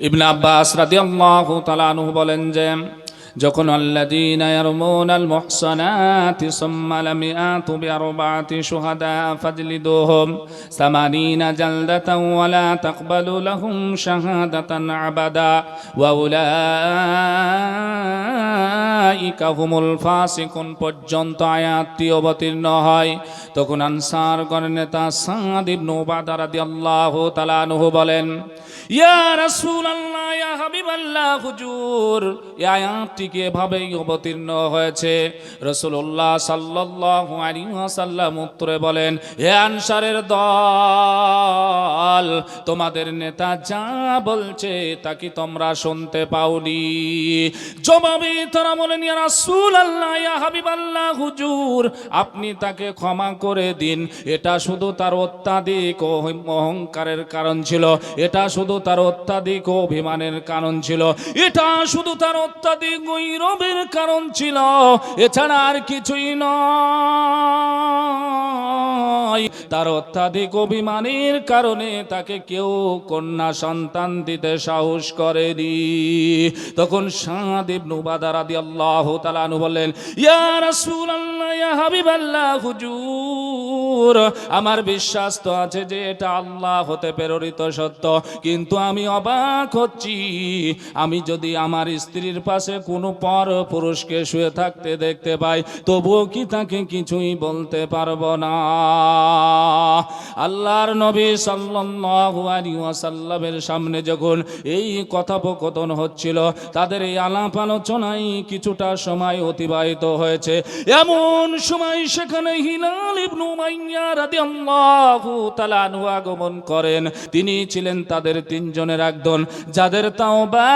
ইবনে আব্বাস রাদিয়াল্লাহু তাআলা আনহু বলেন যে যখন আল্লাযীনা ইয়ারমুনাল মুহসানাতি সুম্মা লাম ইয়াতু বিআরবা'তি শুহাদা ফাজলিদুহুম 80 জালদাতান ওয়া লা তাকবালু লাহুম শাহাদাতান আবাদা ওয়া উলাইকা হুমুল ফাসিকুন পর্যন্ত আয়াতটি অবতীর্ণ হয়। তখন আনসারগণের নেতা সাদ ইবনে উবাদা রাদিয়াল্লাহু তাআলা আনহু বলেন, ইয়া রাসূলুল্লাহ, ইয়া হাবিবাল্লাহ, হুজুর এই আয়াতটি এভাবেই অবতীর্ণ হয়েছে। রাসূলুল্লাহ সাল্লাল্লাহু আলাইহি ওয়াসাল্লাম উত্তরে বলেন, হে আনসারের দল, তোমাদের নেতা যা বলছে তা কি তোমরা শুনতে পাওনি? জবাবে তারা বলেন, ইয়া রাসূলুল্লাহ, ইয়া হাবিবাল্লাহ, হুজুর আপনি তাকে ক্ষমা করে দিন। এটা শুধু তার অত্যাধিক অহংকারের কারণ ছিল, এটা শুধু তার অত্যাধিক অভিমানের কারণ ছিল, এটা শুধু তার অত্যাধিক গৌরবের কারণ ছিল, এছাড়া আর কিছুই নয়। তার অত্যাধিক অভিমানের কারণে তাকে কেউ কন্যা সন্তান দিতে সাহস করেনি। তখন সাদ ইবনে উবাদা রাদিয়াল্লাহু তাআলা আনহু বললেন, ইয়া রাসূলুল্লাহ, ইয়া হাবিবাল্লাহ, হুজুর আমার বিশ্বাস তো আছে যে এটা আল্লাহ হতে প্রেরিত সত্য, কিন্তু আমি অবাক হচ্ছি, আমি যদি আমার স্ত্রীর পাশে কোনো পর পুরুষকে শুয়ে থাকতে দেখতে পাই তবুও কি তাকে কিছুই বলতে পারবো না। আল্লাহর নবী সাল্লাল্লাহু আলাইহি ওয়াসাল্লামের সামনে যখন এই কথোপকথন হচ্ছিল, তাদের এই আলাপ আলোচনায় কিছুটা সময় অতিবাহিত হয়েছে। এমন সময় সেখানে হিলাল ইবনে উমাইয়া রাদিয়াল্লাহু তাআলা আনহু আগমন করেন। তিনি ছিলেন তাদের তিনজনের একজন, যাদের তাওবা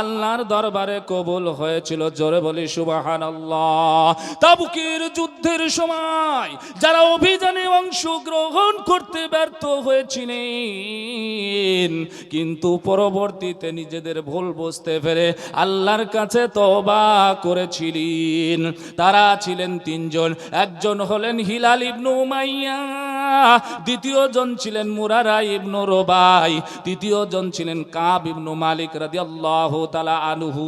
আল্লাহর দরবারে কবুল হয়েছিল। জোরে বলি সুবহানাল্লাহ। তাবুকের যুদ্ধের সময় যারা অভিযানে অংশগ্রহণ করতে ব্যর্থ হয়েছিলেন, কিন্তু পরবর্তীতে নিজেদের ভুল বুঝতে পেরে আল্লাহর কাছে তওবা করেছিলেন, তারা ছিলেন তিনজন। একজন হলেন হিলাল ইবনে উমাইয়া, দ্বিতীয় জন ছিলেন মুরারা ইবনে রুবাই, তৃতীয় জন ছিলেন কাব ইবনে মালিক রাদিয়াল্লাহু তাআলা আনহু।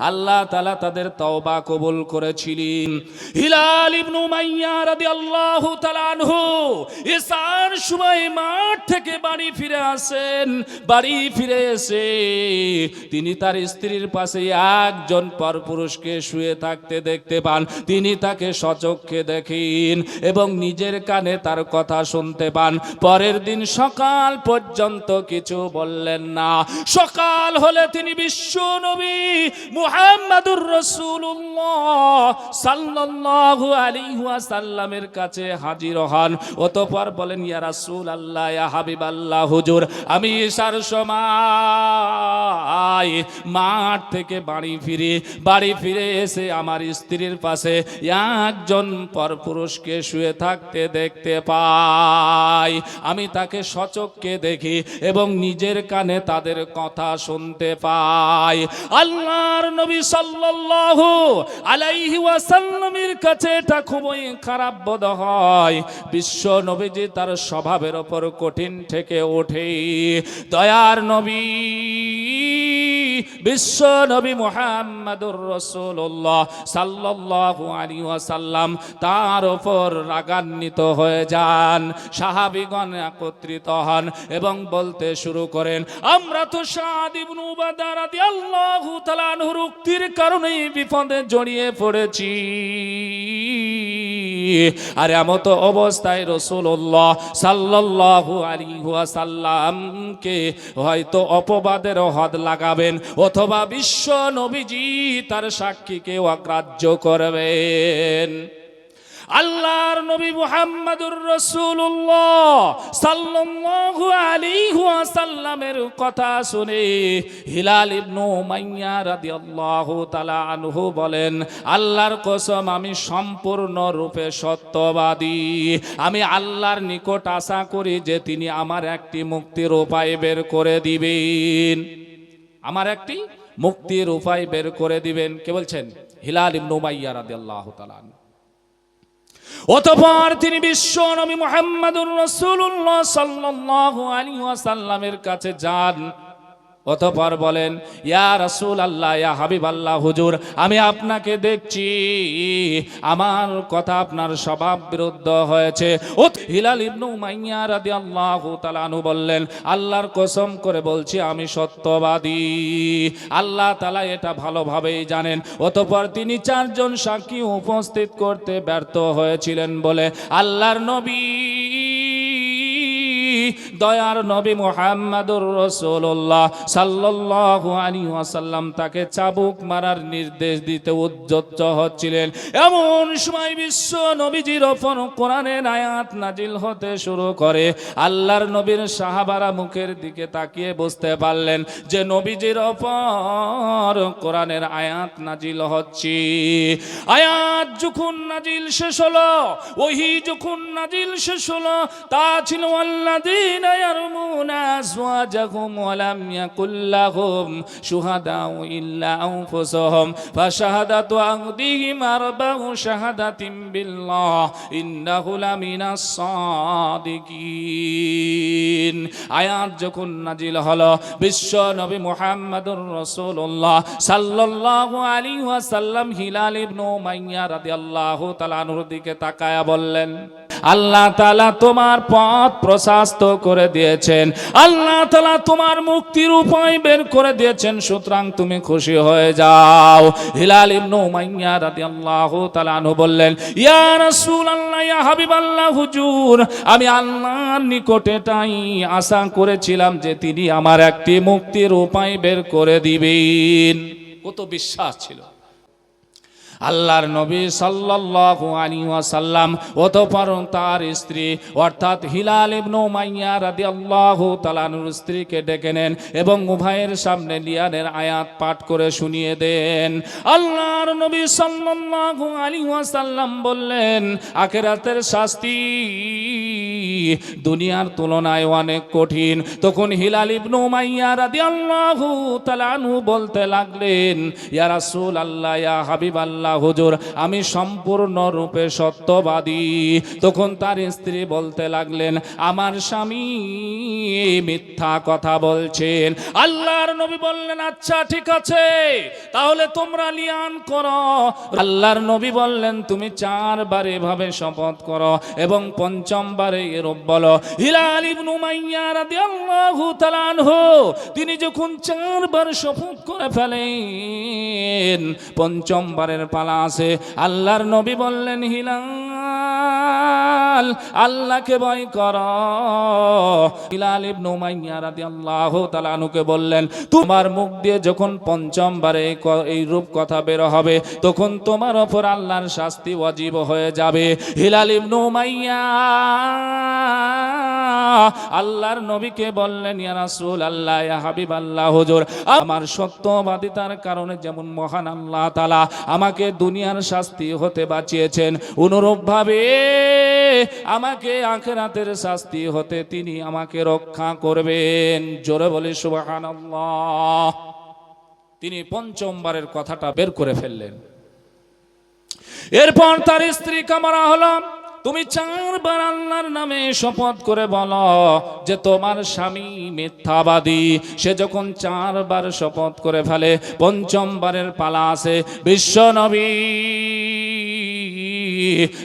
আল্লাহ তাআলা তাদের তওবা কবুল করেছিলেন। হিলাল ইবনে উমাইয়া রাদিয়াল্লাহু তাআলা আনহু ইসার সময় মাঠ থেকে বাড়ি ফিরে আসেন। বাড়ি ফিরে এসে তিনি তার স্ত্রীর পাশে একজন পরপুরুষকে শুয়ে থাকতে দেখতে পান। তিনি তাকে সচক্ষে দেখেন এবং নিজের কানে তার কথা শুনতে পান। পরের দিন সকাল পর্যন্ত কিছু বললেন না। সকাল হলে তিনি বিশ্ব নবী মুহাম্মাদুর রাসূলুল্লাহ সাল্লাল্লাহু আলাইহি ওয়াসাল্লামের কাছে হাজির হন। অতঃপর বলেন, ইয়া রাসূলুল্লাহ, ইয়া হাবিবাল্লাহ, হুজুর আমি ঈশার সময় মাঠ থেকে বাড়ি ফিরে এসে আমার স্ত্রীর পাশে একজন পরপুরুষকে শুয়ে থাকতে দেখতে পাই। আমি তাকে সচক্ষে দেখি এবং নিজের কানে তাদের কথা শুনতে পাই। আল্লাহর নবী সাল্লাল্লাহু আলাইহি ওয়াসাল্লামের কাছে এটা খুবই খারাপ বোধ হয়। বিশ্ব নবীজি তার স্বভাবের ওপর কঠিন থেকে ওঠে। দয়ার নবী বিশ্ব নবী মুহাম্মাদুর রাসূলুল্লাহ সাল্লাল্লাহু আলাইহি ওয়াসাল্লাম তার উপর রাগান্বিত হয়ে যান। সাহাবীগণ একত্রিত হন এবং বলতে শুরু করেন, আমরা তো সাদ ইবনে উবাদা রাদিয়াল্লাহু তাআলা আনহুর উক্তির কারণেই বিপদে জড়িয়ে পড়েছি। আর এমত অবস্থায় রাসূলুল্লাহ সাল্লাল্লাহু আলাইহি ওয়াসাল্লামকে হয়তো অপবাদের হদ লাগাবেন অথবা বিশ্ব নবীজি তার সাক্ষীকে অগ্রাহ্য করবেন। আল্লাহর নবী মুহাম্মাদুর রাসূলুল্লাহ সাল্লাল্লাহু আলাইহি ওয়াসাল্লামের কথা শুনে হিলাল ইবনে উমাইয়া রাদিয়াল্লাহু তাআলা আনহু বলেন, আল্লাহর কসম আমি সম্পূর্ণ রূপে সত্যবাদী। আমি আল্লাহর নিকট আশা করি যে তিনি আমার একটি মুক্তির উপায় বের করে দিবেন। আমার একটি মুক্তির উপায় বের করে দিবেন। কে বলছেন? হিলাল ইবনে উমাইয়া রাদিয়াল্লাহু তাআলা। অতঃপর তিনি বিশ্ব নবী মুহাম্মদুর রাসূলুল্লাহ সাল্লাল্লাহু আলাইহি ওয়াসাল্লামের কাছে যান। অতঃপর বলেন, ইয়া রাসূলুল্লাহ, ইয়া হাবিবাল্লাহ, হুজুর আমি আপনাকে দেখছি, আমার কথা আপনার স্বভাব বিরুদ্ধ হয়েছে। হিলাল ইবনে উমাইয়া রাদিয়াল্লাহু তাআলা আনহু বললেন, আল্লাহর কসম করে বলছি আমি সত্যবাদী, আল্লাহ তাআলা এটা ভালোভাবেই জানেন। অতঃপর তিনি চারজন সাক্ষী উপস্থিত করতে ব্যর্থ হয়েছিলেন বলে আল্লাহর নবী, দয়ার নবী মুহাম্মদুর রাসূলুল্লাহ সাল্লাল্লাহু আলাইহি ওয়াসাল্লাম তাকে চাবুক মারার নির্দেশ দিতে উদ্যত হচ্ছিলেন। এমন সময় বিশ্ব নবীজির ওপর কোরআনের আয়াত নাজিল হতে শুরু করে। আল্লাহর নবীর সাহাবারা মুখের দিকে তাকিয়ে বুঝতে পারলেন যে নবীজির ওপর কোরআনের আয়াত নাজিল হচ্ছে। আয়াত যখন নাজিল শেষ হলো, ওহী যখন নাজিল শেষ হলো, তা ছিল আল্লাযীনা ইয়ারমুনা আযওয়াজাহুম ওয়া লাম ইয়াকুল লাহুম শুহাদাউ ইল্লা আনফুসুহুম ফাশাহাদাতু আহদিহিম আরবাউ শাহাদাতিন বিল্লাহ ইন্নাহু লামিনাস সাদিকিন। আয়াত যখন নাজিল হলো, বিশ্ব নবী মুহাম্মদুর রাসূলুল্লাহ সাল্লাল্লাহু আলাইহি ওয়াসাল্লাম হিলাল ইবনে উমাইয়া রাদিয়াল্লাহু তাআলা আনহুর দিকে তাকায়া বললেন, আল্লাহ তাআলা তোমার পথ প্রশস্ত করে দিয়েছেন, আল্লাহ তাআলা তোমার মুক্তির উপায় বের করে দিয়েছেন, সুতরাং তুমি খুশি হয়ে যাও। হিলাল ইবনে উমাইয়া রাদিয়াল্লাহু তাআলা আনহু বললেন, ইয়া রাসূলুল্লাহ, ইয়া হাবিবাল্লাহ, হুজুর আমি আল্লাহর নিকটে এটাই আশা করেছিলাম যে তিনি আমার একটি মুক্তির উপায় বের করে দিবেন। কত বিশ্বাস ছিল আল্লাহর নবী সাল্লাল্লাহু আলাইহি ওয়াসাল্লাম। অতঃপর তার স্ত্রী অর্থাৎ হিলাল ইবনে উমাইয়া রাদিয়াল্লাহু তাআলা আনহুর স্ত্রীকে ডেকে নেন এবং উভয়ের সামনে লিয়ানের আয়াত পাঠ করে শুনিয়ে দেন। আল্লাহর নবী সাল্লাল্লাহু আলাইহি ওয়াসাল্লাম বললেন, আখিরাতের শাস্তি দুনিয়ার তুলনায় অনেক কঠিন। তখন হিলাল ইবনে উমাইয়া রাদিয়াল্লাহু তাআলা আনহু বলতে লাগলেন, ইয়া রাসূলুল্লাহ, ইয়া হাবিবাল্লাহ, হুজুর আমি সম্পূর্ণ রূপে সত্যবাদী। তখন তার স্ত্রী বলতে লাগলেন, আমার স্বামী মিথ্যা কথা বলছেন। আল্লাহর নবী বললেন, আচ্ছা ঠিক আছে, তাহলে তোমরা লিয়ান করো। আল্লাহর নবী বললেন, তুমি 4 বার এভাবে শপথ করো এবং 5ম বারে এরূপ বলো। হিলাল ইবনে উমাইয়া রাদিয়াল্লাহু তাআলা আনহু তিনি যখন 4 বার শপথ করে ফেলেন, 5ম বারের পালা আছে। আল্লাহর নবী বললেন, হিলাল আল্লাহকে ভয় করো। হিলাল ইবনে উমাইয়া রাদিয়াল্লাহু তাআলা আনহুকে বললেন, তোমার মুখ দিয়ে যখন 5ম বারে এই রূপ কথা বের হবে, তখন তোমার উপর আল্লাহর শাস্তি ওয়াজিব হয়ে যাবে। হিলাল ইবনে উমাইয়া আল্লাহর নবীকে বললেন, ইয়া রাসূলুল্লাহ, ইয়া হাবিবাল্লাহ, হুজুর আমার সত্যবাদিতার কারণে যেমন মহান আল্লাহ তাআলা আমাকে দুনিয়ার শাস্তি হতে বাঁচিয়েছেন, অনুরূপভাবে আমাকে আখিরাতের শাস্তি হতে তিনি আমাকে রক্ষা করবেন। জোরে বলি সুবহানাল্লাহ। তিনি 5ম বারের কথাটা বের করে ফেললেন। এরপর তার স্ত্রী কামরা হলো, তুমি 4 বার আল্লাহর নামে শপথ করে বলো যে তোমার স্বামী মিথ্যাবাদী। সে যখন 4 বার শপথ করে ফেলে, 5ম বারের পালা আছে। বিশ্ব নবী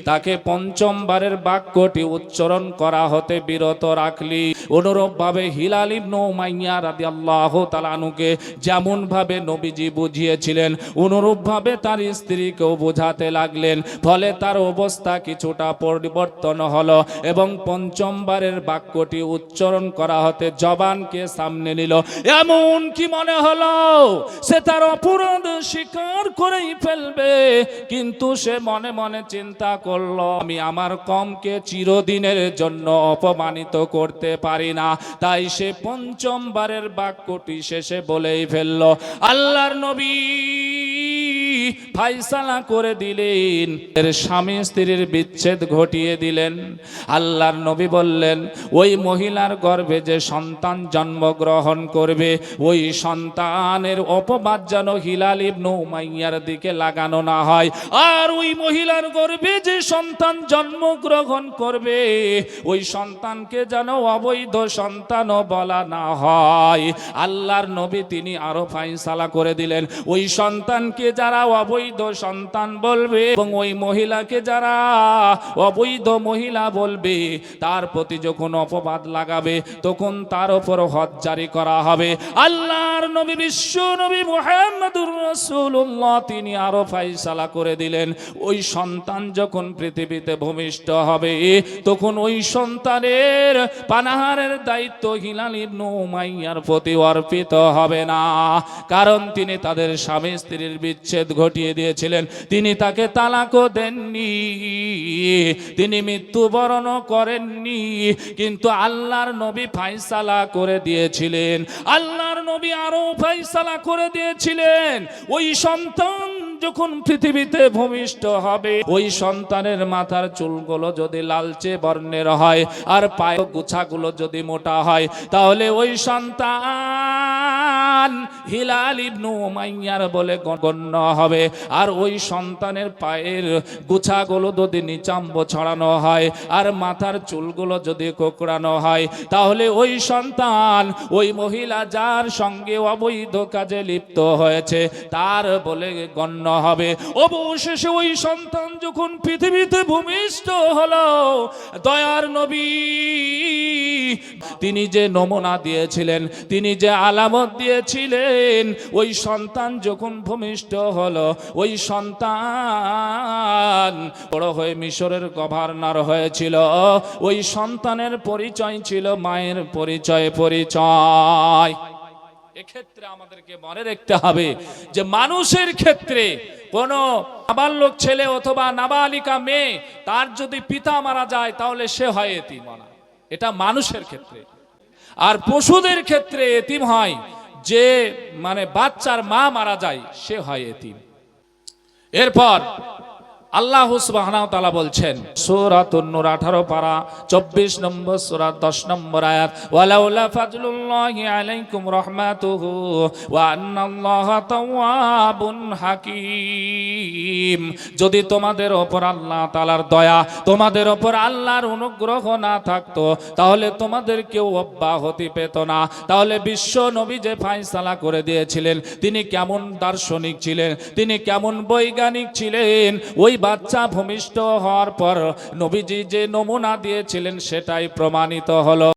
তাকে 5ম বারের বাক্যটি উচ্চারণ করা হতে বিরত রাখলি। অনুরূপভাবে হিলাল ইবনে উমাইয়া রাদিয়াল্লাহু তাআলা আনহুকে যেমন ভাবে নবীজি বুঝিয়েছিলেন, অনুরূপভাবে তার স্ত্রীকেও বোঝাতে লাগলেন। ফলে তার অবস্থা কিছুটা পরিবর্তন হলো এবং 5ম বারের বাক্যটি উচ্চারণ করা হতে জবানকে সামনে নিল। এমন কি মনে হলো সে তার অপরাধ স্বীকার করেই ফেলবে, কিন্তু সে মনে মনে চিন্তা করলো, আমি আমার কমকে চিরদিনের জন্য অপমানিত করতে পারি না। তাই সে 5ম বারের বাক্যটি শেষে বলেই ফেলল, আল্লাহর নবী ফায়সালা করে দিলেন, এর স্বামী স্ত্রীর বিচ্ছেদ ঘটিয়ে দিলেন। আল্লাহর নবী বললেন, ওই মহিলার গর্ভে যে সন্তান জন্মগ্রহণ করবে, ওই সন্তানের অপবাদ যেন হিলাল ইবনে উমাইয়ার দিকে লাগানো না হয়। আর ওই মহিলার গর্ভে যে সন্তান জন্মগ্রহণ করবে, ওই সন্তানকে যেন অবৈধ সন্তানও বলা না হয়। আল্লাহর নবী তিনি আরো ফায়সালা করে দিলেন, ওই সন্তানকে যারা অবৈধ সন্তান বলবে এবং ওই মহিলাকে যারা অবৈধ মহিলা বলবে, তার প্রতি যখন অপবাদ লাগাবে তখন তার উপর হদ জারি করা হবে। আল্লাহর নবী বিশ্ব নবী মুহাম্মদুর রাসূলুল্লাহ তিনি আরো ফায়সালা করে দিলেন, ওই সন্তান যখন পৃথিবীতে ভূমিষ্ঠ হবে তখন ওই সন্তানের পানাহারের দায়িত্ব হিলাল ইবনে উমাইয়ার প্রতি অর্পিত হবে না। কারণ তিনি তাদের স্বামী স্ত্রীর বিচ্ছেদ ঘটিয়ে দিয়েছিলেন, তিনি তাকে তালাকও দেননি, তিনি মৃত্যুবরণও করেননি, কিন্তু আল্লাহর নবী ফায়সালা করে দিয়েছিলেন। আল্লাহর নবী আরো ফায়সালা করে দিয়েছিলেন, ওই সন্তান যখন পৃথিবীতে ভূমিষ্ঠ হবে, ওই সন্তানের মাথার চুলগুলো যদি লালচে বর্ণের হয় আর পায়ের গোছাগুলো যদি মোটা হয়, তাহলে ওই সন্তান হিলাল ইবনে উমাইয়ার বলে গণ্য হবে। আর ওই সন্তানের পায়ের গোছাগুলো যদি নিচাম্ব ছড়ানো হয় আর মাথার চুলগুলো যদি কোঁকড়ানো হয়, তাহলে ওই সন্তান ওই মহিলা যার সঙ্গে অবৈধ কাজে লিপ্ত হয়েছে তার বলে গণ্য হবে। অবশেষে ওই সন্তান যখন পৃথিবীতে ভূমিষ্ঠ হলো, দয়ার নবী তিনি যে নমুনা দিয়েছিলেন, তিনি যে আলামত দিয়েছিলেন, ওই সন্তান যখন ভূমিষ্ঠ হলো, ওই সন্তান বড় হয়ে মিশরের গভর্নর হয়েছিল। ওই সন্তানের পরিচয় ছিল মায়ের পরিচয়। এক্ষেত্রে আমাদেরকে মনে রাখতে হবে যে মানুষের ক্ষেত্রে কোন নাবালক ছেলে অথবা নাবালিকা মেয়ে তার যদি পিতা মারা যায় তাহলে সে হয় এতিম, এটা মানুষের ক্ষেত্রে। আর পশুদের ক্ষেত্রে এতিম হয় যে বাচ্চার মা মারা যায়, সে হয় এতিম। এরপর আল্লাহ সুবহানাহু ওয়া তাআলা বলছেন সূরাতুন নূর 18 পারা 24 নম্বর সূরা 10 নম্বর আয়াত, ওয়ালাউলা ফাজলুল্লাহি আলাইকুম রাহমাতুহু ওয়া আন্নাল্লাহা তাওয়াবুন হাকীম। যদি তোমাদের উপর আল্লাহ তাআলার দয়া, তোমাদের উপর আল্লাহর অনুগ্রহ না থাকতো, তাহলে তোমাদের কেউ অব্যাহতি পেত না। তাহলে বিশ্ব নবী যে ফায়সালা করে দিয়েছিলেন, তিনি কেমন দার্শনিক ছিলেন, তিনি কেমন বৈজ্ঞানিক ছিলেন। ওই বাচ্চা ভূমিষ্ঠ হওয়ার পর নবীজি যে নমুনা দিয়েছিলেন সেটাই প্রমাণিত হলো।